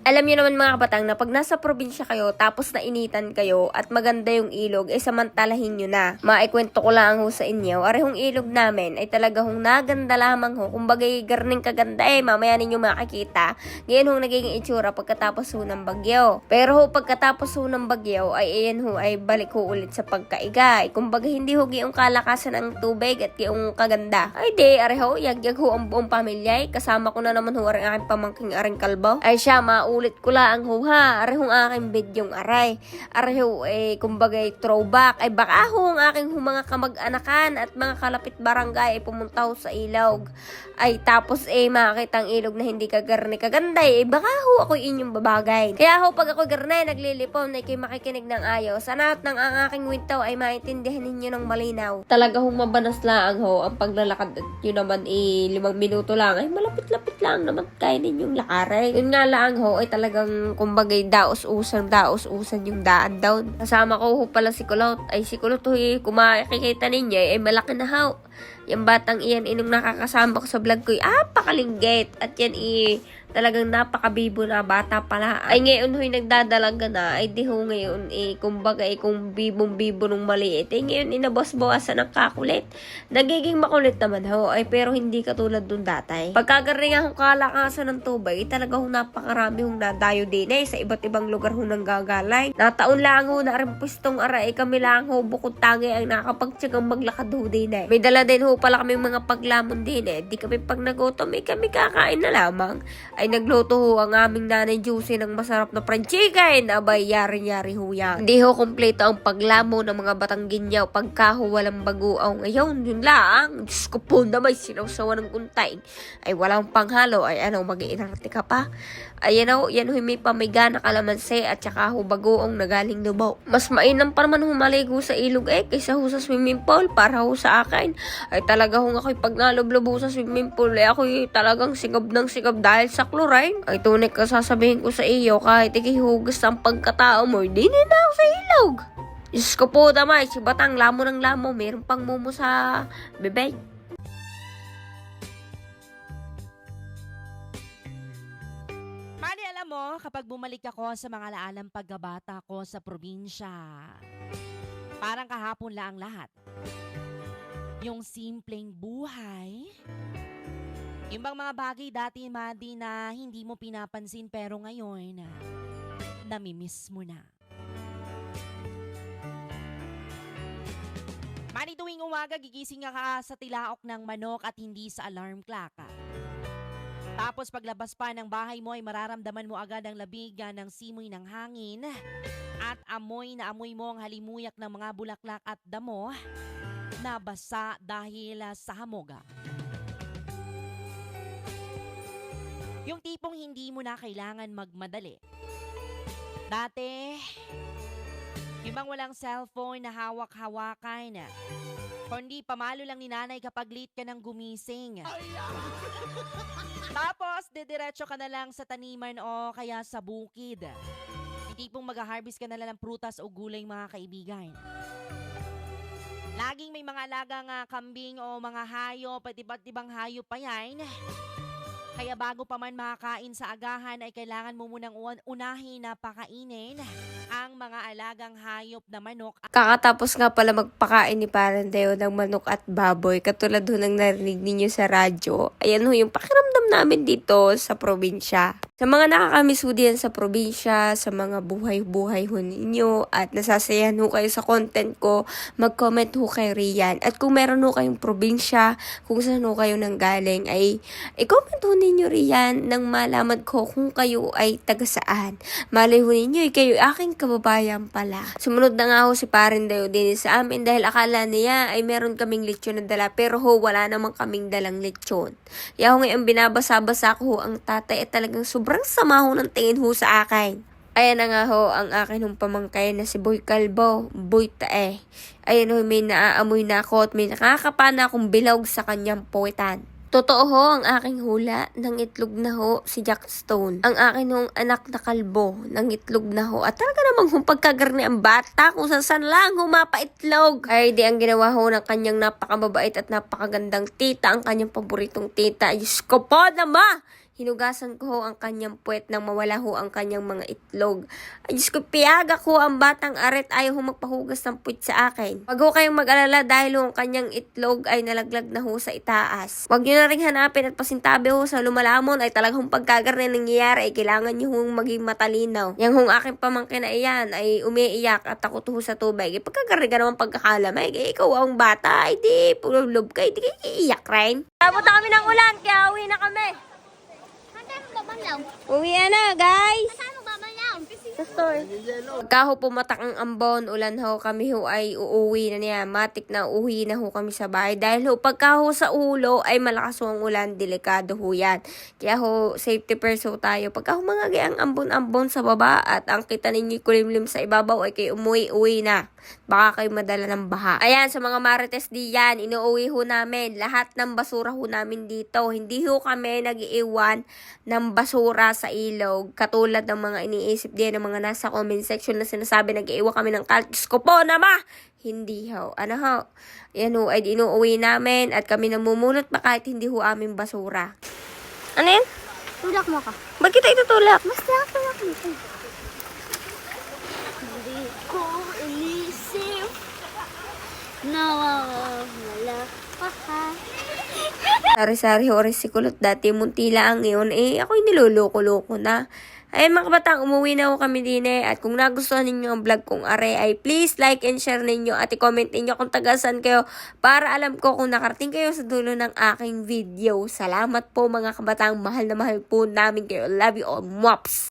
Alam niyo naman mga kabatang na pag nasa probinsya kayo tapos nainitan kayo at maganda yung ilog, samantalahin nyo na. Maikwento ko lang ho sa inyo, arehong ilog namin ay talaga hong naganda lamang ho. Kumbaga garning kaganda mamaya ninyo makikita. Ngayon ho nagiging itsura pagkatapos ho ng bagyo. Pero ho pagkatapos ho ng bagyo ay ayan ho ay balik ho ulit sa pagkaigay. Kumbaga hindi ho giyong kalakasan ng tubig at giyong kaganda. Ay di, areho, yagyag ho ang buong pamilya. Kasama ko na naman ho ang aking pamangking aring kalbo. Ay siya, ulit ko lang ho ha, arehong aking bidyong aray. Areho kumbaga throwback. Ay baka ho ang aking mga kamag-anakan at mga kalapit barangay ay pumunta ho sa ilog. Ay tapos makakita ang ilog na hindi kagarni kaganday. Baka ho ako inyong babagay. Kaya ho pag ako garnay naglilipon ay kayo makikinig ng ayos. Sana at ng ang aking wintaw ay maintindihan ninyo ng malinaw. Talaga hong mabanas lang ho ang paglalakad at yun naman 5 minuto lang. Ay malapit-lapit lang naman kaya ninyong lakaray. Yun nga lang ho ay talagang kumbagay daos-usan yung daan daw. Kasama ko ho pala si Kulot. Ay si Kulot ho kung makikita ninyo ay malaki na ho. Yung batang iyan inong nakakasama ko sa vlog ko pakalinggit. At yan talagang napakabibo na bata pala. Ay ngayon ho'y nagdadalaga na. Ay di ho ngayon kumbaga kung bibong-bibo nung maliit. Ngayon inabas-bawasan ng kakulit. Nagiging makulit naman ho. Ay pero hindi katulad nung datay. Pagkagaring akong kalakasan ng tubig, talaga ho napakarami hong nadayo din sa iba't ibang lugar ho nang gagalay. Nataon lang ho na rin pwestong aray kami lang ho bukod tangi ang nakapagtsagang maglakad ho din May dala din ho pala kami mga paglamon din Di kami pag nagutom kami kakain na lamang. Ay nagluto ho ang aming nanay Juicy ng masarap na fried chicken. Abay, yari-yari ho yan. Hindi ho kompleto ang paglamo ng mga batang ginyaw pagka ho walang baguaw. Ngayon, yun lang. Diyos ko po na may sinawsawa ng kuntay. Ay walang panghalo. Ay mag-iinarte ka pa. Ayan ho, yan ho may pamiga na kalamansi at saka ho bagoong na galing Nubo. Mas mainam pa naman ho maligo sa ilog kaysa ho sa swimming pool para ho sa akin. Ay talaga ho ako'y pag nalublubo sa swimming pool ako'y talagang sigab ng sigab dahil sa chlorine. Ay tunay ka sasabihin ko sa iyo kahit ikihugas ang pagkatao mo, di na ako sa ilog. Diyos ko po damay, si Batang lamo ng lamo, meron pang mumo sa bebek. Alam mo, kapag bumalik ako sa mga laalang pagkabata ko sa probinsya, parang kahapon lang lahat. Yung simpleng buhay, yung bang mga bagay dati, Madi, na hindi mo pinapansin pero ngayon, namimiss mo na. Madi, tuwing umaga, gigising ka sa tilaok ng manok at hindi sa alarm clock. Tapos paglabas pa ng bahay mo ay mararamdaman mo agad ang labigan ng simoy ng hangin at amoy na amoy mo ang halimuyak ng mga bulaklak at damo na basa dahil sa hamoga. Yung tipong hindi mo na kailangan magmadali. Dati, yung bang walang cellphone na hawak-hawakan, kundi pamalo lang ni nanay kapag late ka nang gumising. Tapos, didiretso ka na lang sa taniman o kaya sa bukid. Hindi pong mag-harvest ka na lang ng prutas o gulay mga kaibigan. Laging may mga alagang kambing o mga hayop, at iba't ibang hayop pa yan. Kaya bago pa man makakain sa agahan ay kailangan mo munang unahin na pakainin ang mga alagang hayop na manok. Kakatapos nga pala magpakain ni Parandeo ng manok at baboy. Katulad ho ng narinig ninyo sa radyo. Ayan ho yung pakiramdam namin dito sa probinsya. Sa mga nakakamiss ho diyan sa probinsya, sa mga buhay-buhay ho ninyo at nasasayahan ho kayo sa content ko, mag-comment ho kay Rian. At kung meron ho kayong probinsya, kung saan ho kayo nanggaling, ay i-comment ho ninyo Rian nang malaman ko kung kayo ay taga saan. Malay ho ninyo, kayo aking kababayan pala. Sumunod na nga ho si Parandeo din sa amin dahil akala niya ay meron kaming lechon na dala pero ho wala namang kaming dalang lechon. Kaya ho ngayon binabasa-basa ko ho ang tatay at talagang sobrang sama ho ng tingin ho sa akin. Ayan na nga ho ang akin hong pamangkay na si Boy Kalbo, Boy Tae. Ayan ho may naaamoy na ako at may nakakapana akong bilog sa kanyang puwitan. Totoo ho ang aking hula, ng itlog na ho si Jack Stone. Ang akin hong anak na kalbo, ng itlog na ho. At talaga namang pagkagarni ang bata kung saan lang humapaitlog. Ay di ang ginawa ho ng kanyang napakamabait at napakagandang tita, ang kanyang paboritong tita. Diyos ko po nama! hinugasan ko ho ang kanyang puwet nang mawala ho ang kanyang mga itlog. Ay Diyos ko, piyaga ko ang batang aret, ayaw ho magpahugas ng puwet sa akin. Wag ho kayong mag-alala dahil ho ang kanyang itlog ay nalaglag na ho sa itaas. Wag nyo na rin hanapin at pasintabi ho sa lumalamon ay talagang pagkagar na nangyayari ay kailangan nyo hong maging matalinaw. Yang hong aking pamangkin na iyan ay umiiyak at takot ho sa tubig. Pagkagar ka naman pagkakalamay, ikaw ang bata, ay di, pulublob ka, di kayo iiyak rin. Tapos kami ng ulan, kaya uwi na kami. Uwi na, guys! Sa store. Pagka ho pumatak ang ambon, ulan ho, kami ho ay uuwi na niya. Matik na uuwi na ho kami sa bahay. Dahil ho, pagka ho sa ulo ay malakas ho ang ulan, delikado ho yan. Kaya ho, safety first ho tayo. Pagka ho mga ang ambon-ambon sa baba at ang kita ninyo'y kulimlim sa ibabaw ay kayo umuwi-uwi na. Baka kayo madala ng baha. Ayan, sa mga marites diyan, inuuwi ho namin. Lahat ng basura ho namin dito. Hindi ho kami nag-iiwan ng basura sa ilog. Katulad ng mga iniisip diyan ng mga nasa comment section na sinasabi nag-iiwan kami ng kalat. Diyos ko po nama! Hindi ho. Ano ho? Yan ho, ay inuuwi namin at kami namumulot pa kahit hindi ho aming basura. Ano yan? Tulak mo ka. Ba't kita itutulak? Basta tulak mo ka. Hindi ko inisip na wala ka. Sari-sari ho, si kulot dati, munti lang ngayon. Ako'y niloloko-loko na. Ayun mga kabatang, umuwi na ho kami din At kung nagustuhan ninyo ang vlog kong are, ay please like and share ninyo at i-comment ninyo kung tagasan kayo para alam ko kung nakarating kayo sa dulo ng aking video. Salamat po mga kabatang, mahal na mahal po namin kayo. Love you all, mops!